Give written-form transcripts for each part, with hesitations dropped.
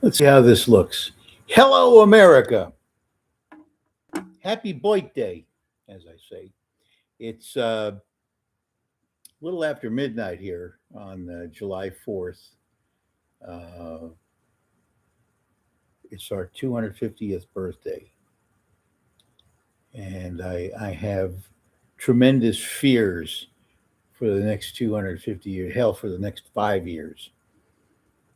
Let's see how this looks. Hello, America. Happy birthday, as I say. It's a little after midnight here on July 4th. Uh, it's our 250th birthday. And I have tremendous fears for the next 250 years, hell, for the next 5 years,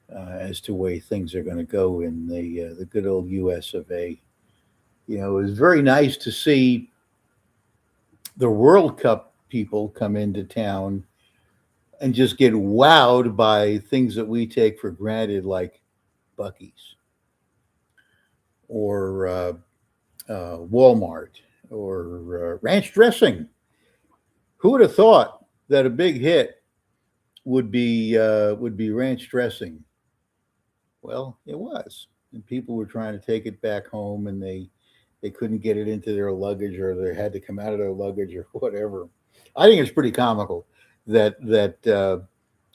as to way things are going to go in the good old U.S. of A. It was very nice to see the World Cup people come into town and just get wowed by things that we take for granted, like Bucky's or Walmart or ranch dressing. Who would have thought that a big hit would be ranch dressing? Well, it was, and people were trying to take it back home, and they couldn't get it into their luggage, or they had to come out of their luggage, or whatever. I think it's pretty comical that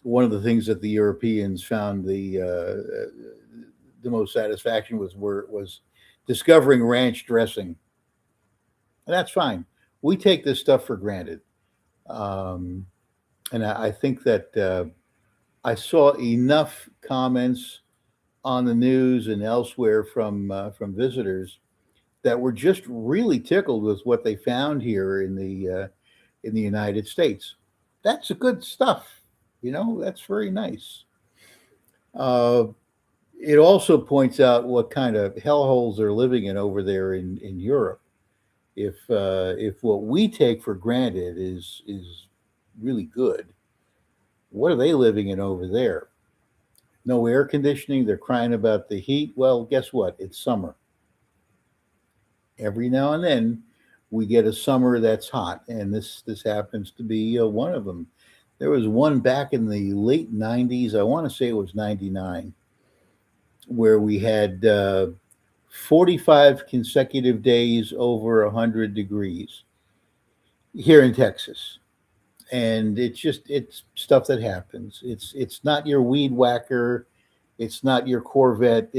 one of the things that the Europeans found the most satisfaction was discovering ranch dressing. And that's fine. We take this stuff for granted, um, and I think that I saw enough comments on the news and elsewhere from visitors that were just really tickled with what they found here in the United States. That's a good stuff. That's very nice. Uh, it also points out what kind of hellholes they're living in over there in Europe. If what we take for granted is really good, what are they living in over there? No air conditioning. They're crying about the heat. Well, guess what? It's summer. Every now and then, we get a summer that's hot, and this happens to be one of them. There was one back in the late '90s. I want to say it was '99, where we had 45 consecutive days over 100 degrees here in Texas. And it's stuff that happens. It's not your weed whacker, it's not your Corvette.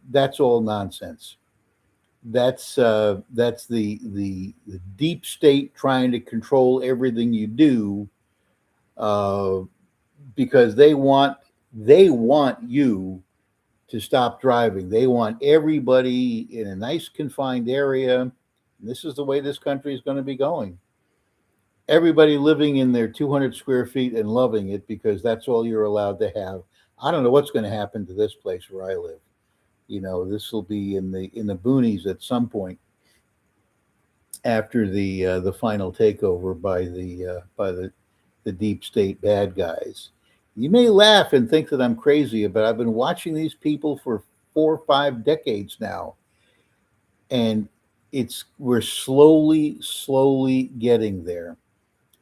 That's all nonsense. That's the deep state trying to control everything you do, uh, because they want you to stop driving. They want everybody in a nice confined area. And this is the way this country is going to be going. Everybody living in their 200 square feet and loving it because that's all you're allowed to have. I don't know what's going to happen to this place where I live. This will be in the boonies at some point after the final takeover by the deep state bad guys. You may laugh and think that I'm crazy, but I've been watching these people for 4 or 5 decades now, and we're slowly getting there.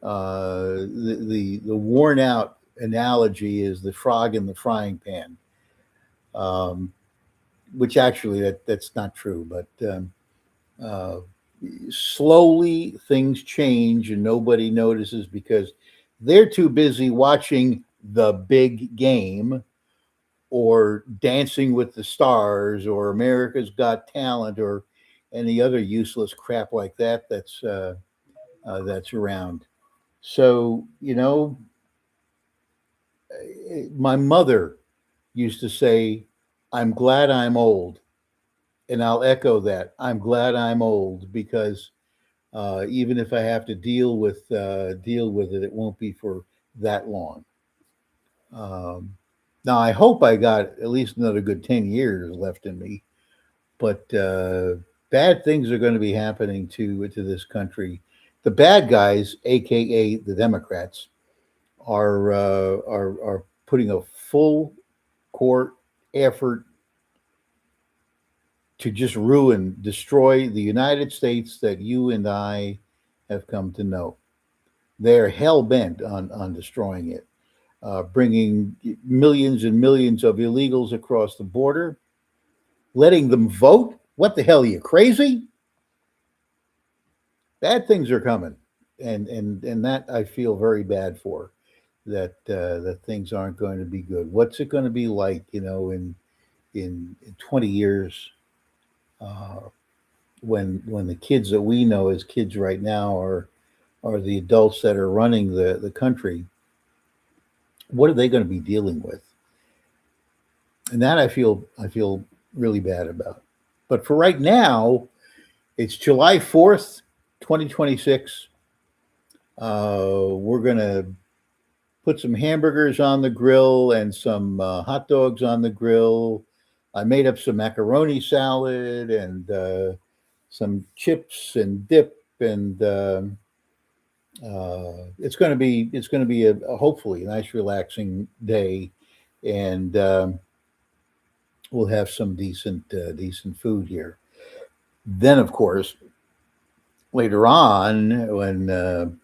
The worn out analogy is the frog in the frying pan, um, which actually that's not true, but uh, slowly things change and nobody notices because they're too busy watching the big game or Dancing with the Stars or America's Got Talent or any other useless crap like that that's around. So my mother used to say, "I'm glad I'm old," and I'll echo that. I'm glad I'm old because even if I have to deal with it, it won't be for that long. Um, Now I hope I got at least another good 10 years left in me, but bad things are going to be happening to this country. The bad guys, aka the Democrats, are putting a full court effort to just ruin, destroy the United States that you and I have come to know. They're hell bent on destroying it, bringing millions and millions of illegals across the border, letting them vote. What the hell? Are you crazy? Bad things are coming, and that I feel very bad for. That things aren't going to be good. What's it going to be like? in 20 years, uh, when the kids that we know as kids right now are the adults that are running the country, what are they going to be dealing with? And that I feel really bad about. But for right now, it's July 4th, 2026. We're gonna put some hamburgers on the grill and some hot dogs on the grill. I made up some macaroni salad and some chips and dip, and it's going to be a hopefully a nice relaxing day, and we'll have some decent food here. Then, of course, later on when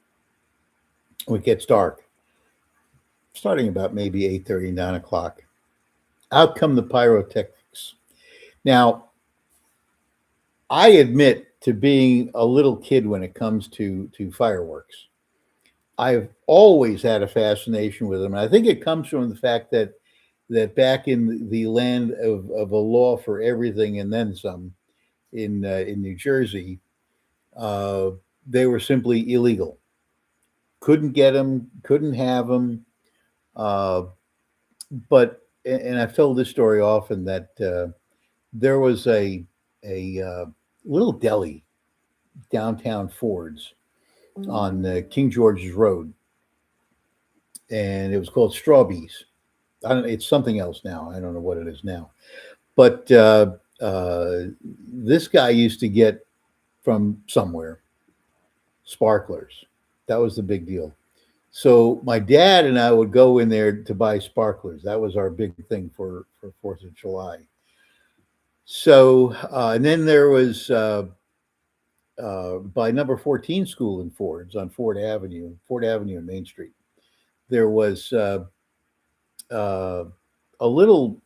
it gets dark, starting about maybe 8:30, 9 o'clock, out come the pyrotechnics. Now, I admit to being a little kid when it comes to fireworks. I've always had a fascination with them. And I think it comes from the fact that back in the land of a law for everything and then some in New Jersey, uh, they were simply illegal. Couldn't get them, couldn't have them. Uh, but I've told this story often that there was a little deli downtown Ford's on King George's Road, and it was called Strawbees. I don't. It's something else now. I don't know what it is now. But this guy used to get from somewhere sparklers. That was the big deal. So my dad and I would go in there to buy sparklers. That was our big thing for Fourth of July. So and then there was by number 14 school in Ford's on Ford Avenue and Main Street. There was uh, a little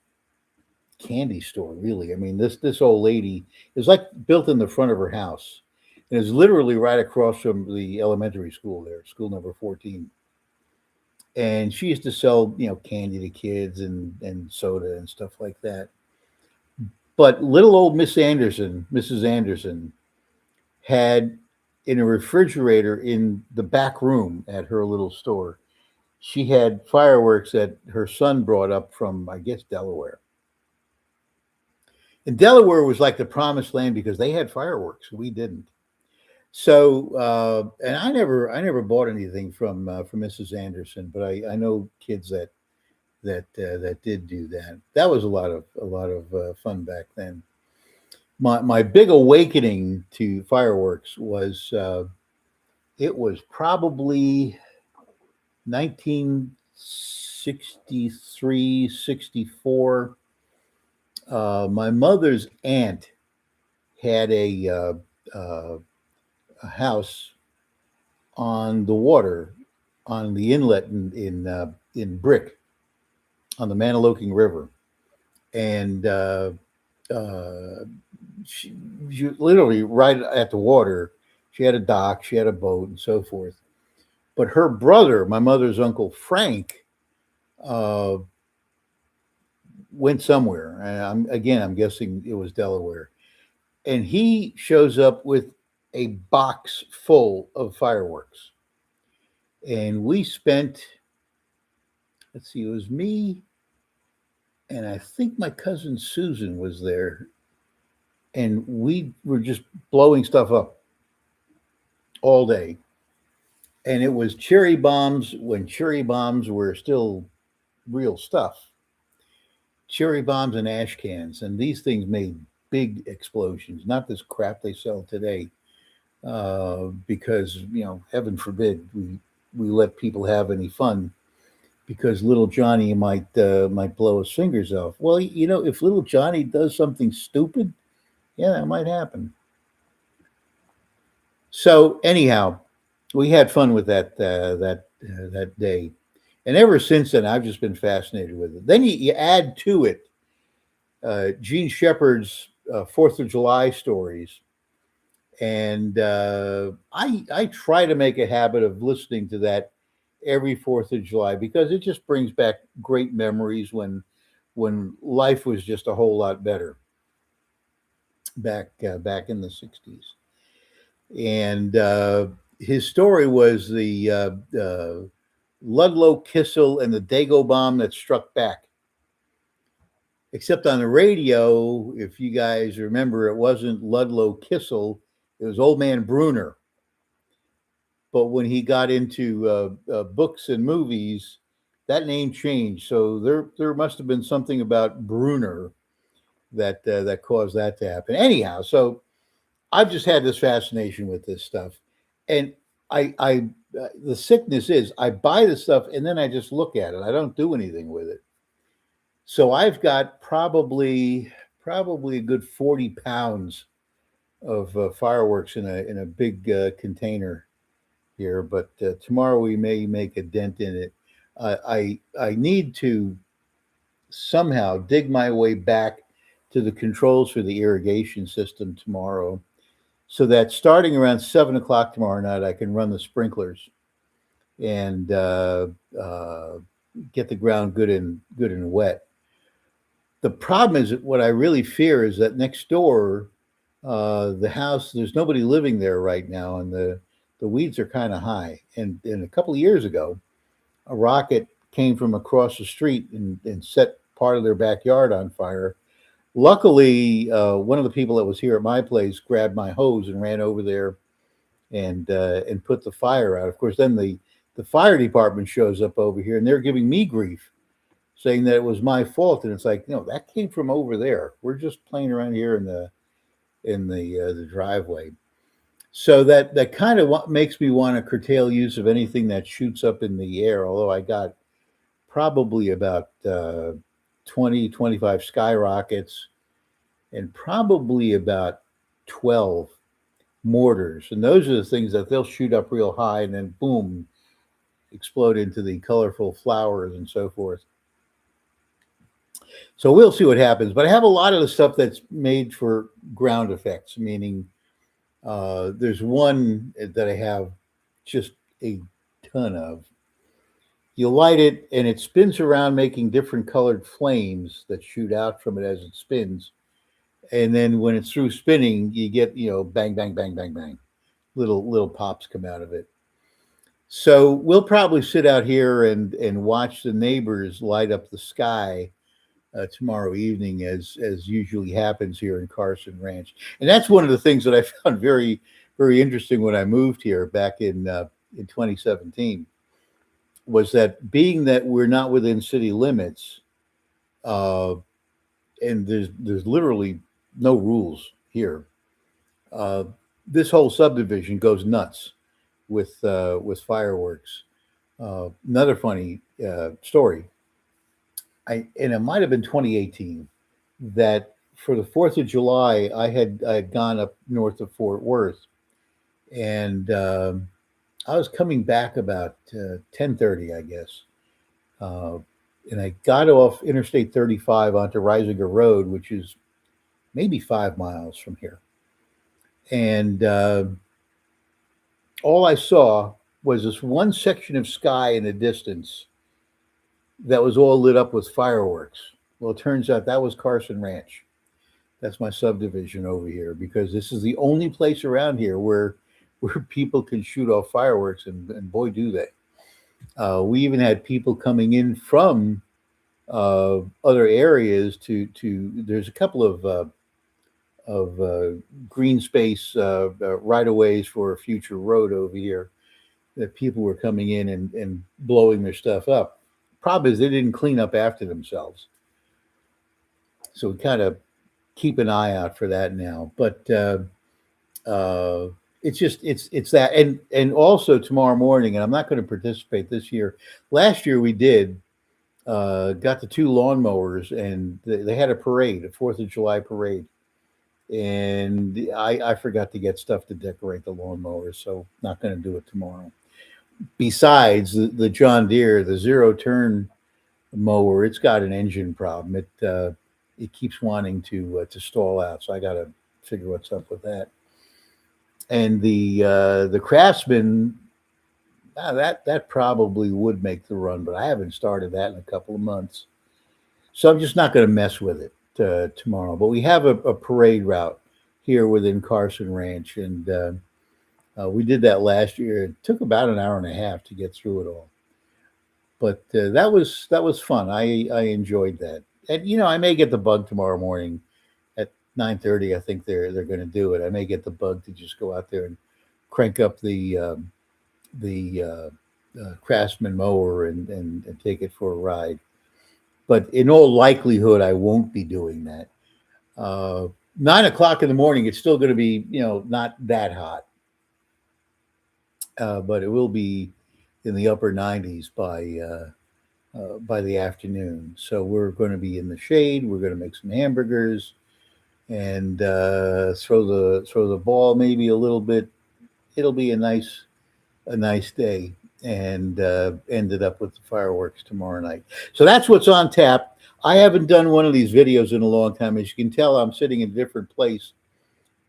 candy store, really. I mean, this old lady is like built in the front of her house. And it's literally right across from the elementary school there, school number 14. And she used to sell, candy to kids and soda and stuff like that. But little old Mrs. Anderson, had in a refrigerator in the back room at her little store, she had fireworks that her son brought up from, I guess, Delaware. And Delaware was like the promised land because they had fireworks. We didn't. So, and I never bought anything from Mrs. Anderson, but I know kids that did do that. That was a lot of fun back then. My big awakening to fireworks was it was probably 1963, 64. My mother's aunt had a house on the water, on the inlet in Brick on the Maniloking River, and uh, she literally right at the water. She had a dock, she had a boat, and so forth. But her brother, my mother's uncle Frank, uh, went somewhere. And I'm guessing it was Delaware, and he shows up with a box full of fireworks. And we spent, let's see, it was me, and I think my cousin Susan was there, and we were just blowing stuff up all day. And it was cherry bombs when cherry bombs were still real stuff. Cherry bombs and ash cans, and these things made big explosions. Not this crap they sell today, because heaven forbid we let people have any fun because little Johnny might blow his fingers off. Well, if little Johnny does something stupid, yeah, that might happen. So anyhow, we had fun with that day, and ever since then, I've just been fascinated with it. Then you add to it Gene Shepard's Fourth of July stories, and I try to make a habit of listening to that every Fourth of July because it just brings back great memories when life was just a whole lot better back in the 60s. And his story was the Ludlow Kissel and the Dago bomb that struck back. Except on the radio, if you guys remember, it wasn't Ludlow Kissel, it was Old Man Bruner. But when he got into books and movies, that name changed. So there must have been something about Bruner that caused that to happen. Anyhow, so I've just had this fascination with this stuff, and I the sickness is I buy the stuff and then I just look at it. I don't do anything with it. So I've got probably a good 40 pounds of fireworks in a big container here. But tomorrow we may make a dent in it. I need to somehow dig my way back to the controls for the irrigation system tomorrow, so that starting around 7 o'clock tomorrow night, I can run the sprinklers and get the ground good and wet. The problem is that what I really fear is that next door, the house, there's nobody living there right now, and the weeds are kind of high. And a couple of years ago, a rocket came from across the street and set part of their backyard on fire. Luckily, one of the people that was here at my place grabbed my hose and ran over there and put the fire out. Of course, then the fire department shows up over here and they're giving me grief, saying that it was my fault. And it's like, no, that came from over there. We're just playing around here in the driveway. So that kind of makes me want to curtail use of anything that shoots up in the air. Although I got probably about 20, 25 skyrockets and probably about 12 mortars. And those are the things that they'll shoot up real high and then boom, explode into the colorful flowers and so forth. So we'll see what happens. But I have a lot of the stuff that's made for ground effects, meaning there's one that I have just a ton of. You light it and it spins around, making different colored flames that shoot out from it as it spins. And then when it's through spinning, you get, bang, bang, bang, bang, bang. Little pops come out of it. So we'll probably sit out here and watch the neighbors light up the sky tomorrow evening, as usually happens here in Carson Ranch. And that's one of the things that I found very, very interesting when I moved here back in 2017, was that being that we're not within city limits, and there's literally no rules here. This whole subdivision goes nuts with fireworks. Another funny story. And it might have been 2018 that for the 4th of July, I had gone up north of Fort Worth, and I was coming back about 10:30, I guess. And I got off Interstate 35 onto Risinger Road, which is maybe 5 miles from here. And all I saw was this one section of sky in the distance that was all lit up with fireworks. Well, it turns out that was Carson Ranch. That's my subdivision over here, because this is the only place around here where people can shoot off fireworks, and boy, do they. We even had people coming in from other areas to there's a couple of green space right-of-ways for a future road over here that people were coming in and blowing their stuff up. Problem is they didn't clean up after themselves. So we kind of keep an eye out for that now. But it's that. And also tomorrow morning, and I'm not going to participate this year. Last year we did, got the 2 lawnmowers, and they had a parade, a 4th of July parade. And I forgot to get stuff to decorate the lawnmowers, so not going to do it tomorrow. Besides the John Deere, the zero turn mower, it's got an engine problem. It keeps wanting to stall out, so I got to figure what's up with that. And the Craftsman, that probably would make the run, but I haven't started that in a couple of months. So I'm just not going to mess with it tomorrow. But we have a parade route here within Carson Ranch, and we did that last year. It took about an hour and a half to get through it all, but that was fun. I enjoyed that, and I may get the bug tomorrow morning at 9:30. I think they're going to do it. I may get the bug to just go out there and crank up the Craftsman mower and take it for a ride. But in all likelihood, I won't be doing that. 9 o'clock in the morning, it's still going to be not that hot, but it will be in the upper 90s by the afternoon. So we're going to be in the shade. We're going to make some hamburgers and throw the ball maybe a little bit. It'll be a nice day, and ended up with the fireworks tomorrow night. So that's what's on tap. I haven't done one of these videos in a long time. As you can tell, I'm sitting in a different place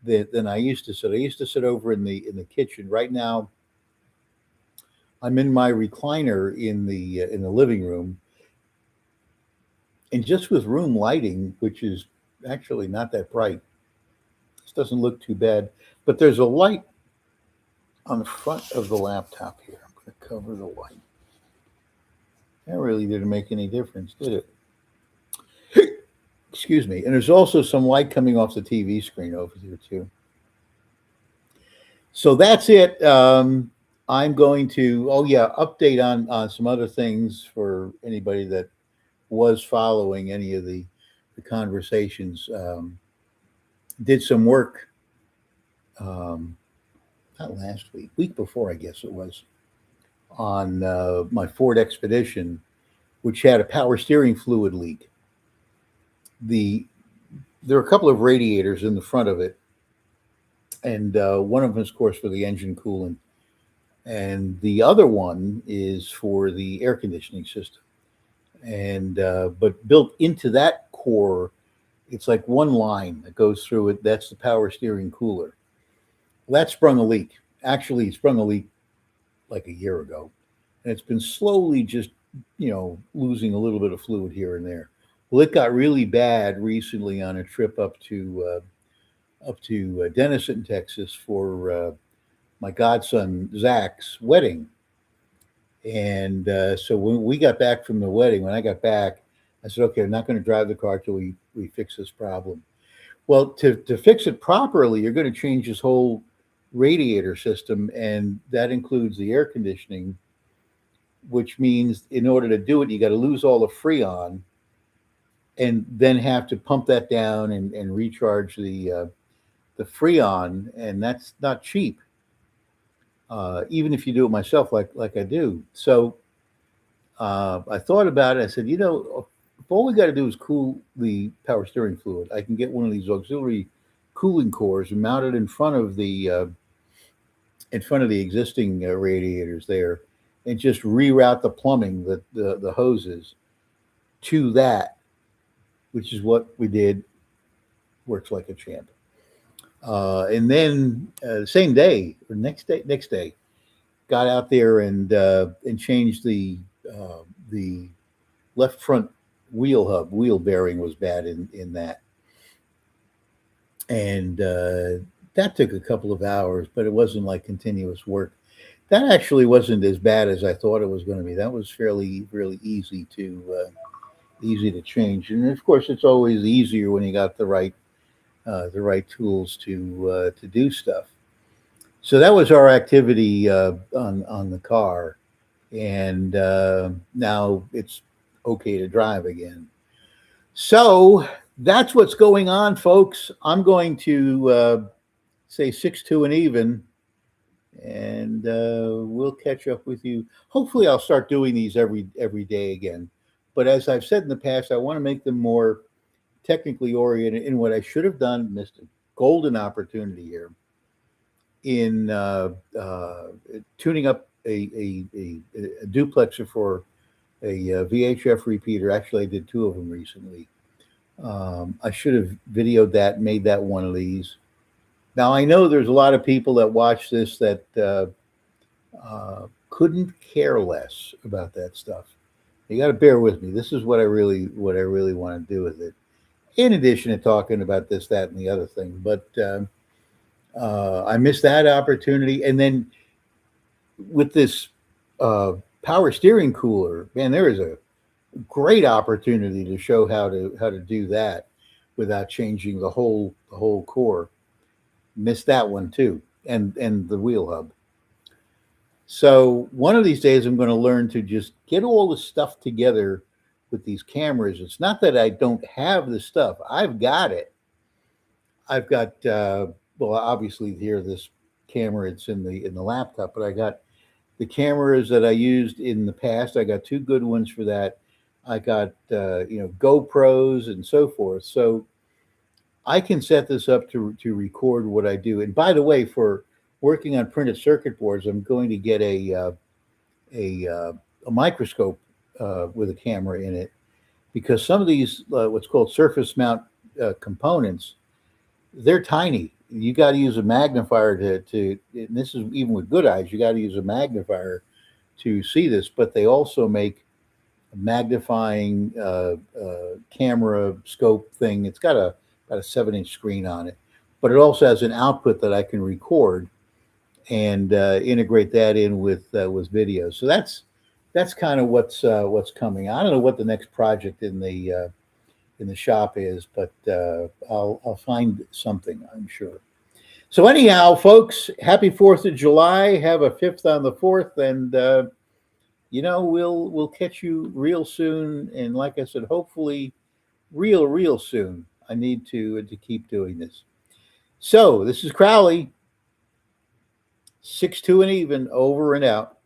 than I used to sit. I used to sit over in the kitchen. Right now, I'm in my recliner in the living room, and just with room lighting, which is actually not that bright. This doesn't look too bad, but there's a light on the front of the laptop here. I'm going to cover the light. That really didn't make any difference, did it? Excuse me. And there's also some light coming off the TV screen over here too. So that's it. I'm going to, oh yeah, update on some other things for anybody that was following any of the conversations. Did some work, not last week before, I guess it was, on my Ford Expedition, which had a power steering fluid leak. There are a couple of radiators in the front of it, and one of them is, of course, for the engine coolant, and the other one is for the air conditioning system. And but built into that core, it's like one line that goes through it. That's the power steering cooler. Well, that sprung a leak. Actually, it sprung a leak like a year ago, and it's been slowly just losing a little bit of fluid here and there. Well, it got really bad recently on a trip up to Denison, Texas, for my godson Zach's wedding. And so when we got back from the wedding, when I got back, I said, "Okay, I'm not going to drive the car till we fix this problem." Well, to fix it properly, you're going to change this whole radiator system, and that includes the air conditioning, which means in order to do it, you got to lose all the freon, and then have to pump that down and recharge the freon, and that's not cheap. Even if you do it myself, like I do. So I thought about it. I said, if all we got to do is cool the power steering fluid, I can get one of these auxiliary cooling cores and mount it in front of the existing radiators there, and just reroute the plumbing, the hoses to that, which is what we did. Works like a champ. And then same day or next day, got out there and changed the left front wheel hub. Wheel bearing was bad in that, and that took a couple of hours, but it wasn't like continuous work. That actually wasn't as bad as I thought it was going to be. That was fairly really easy to change, and of course, it's always easier when you got the right tools to do stuff. So that was our activity on the car, and now it's okay to drive again. So that's what's going on, folks. I'm going to say 6-2 and even, and we'll catch up with you. Hopefully, I'll start doing these every day again. But as I've said in the past, I want to make them more technically oriented. In what I should have done, missed a golden opportunity here in tuning up a duplexer for a VHF repeater. Actually, I did two of them recently. I should have videoed that, made that one of these. Now, I know there's a lot of people that watch this that couldn't care less about that stuff. You got to bear with me. This is what I really want to do with it. In addition to talking about this, that, and the other thing, but I missed that opportunity. And then with this uh, power steering cooler, man, there is a great opportunity to show how to do that without changing the whole core. Missed that one too, and the wheel hub. So one of these days, I'm going to learn to just get all the stuff together with these cameras. It's not that I don't have the stuff; I've got it. I've got well, obviously here this camera. It's in the laptop, but I got the cameras that I used in the past. I got two good ones for that. I got GoPros and so forth. So I can set this up to record what I do. And by the way, for working on printed circuit boards, I'm going to get a a microscope with a camera in it because some of these what's called surface mount components, they're tiny. You got to use a magnifier to. And this is even with good eyes. You got to use a magnifier to see this. But they also make a magnifying camera scope thing. It's got a about a 7-inch screen on it, but it also has an output that I can record and integrate that in with video. So that's kind of what's coming. I don't know what the next project in the shop is, but I'll find something, I'm sure. So anyhow, folks, happy 4th of July. Have a fifth on the 4th, and we'll catch you real soon. And like I said, hopefully, real soon. I need to keep doing this. So this is Crowley, 6-2 and even, over and out.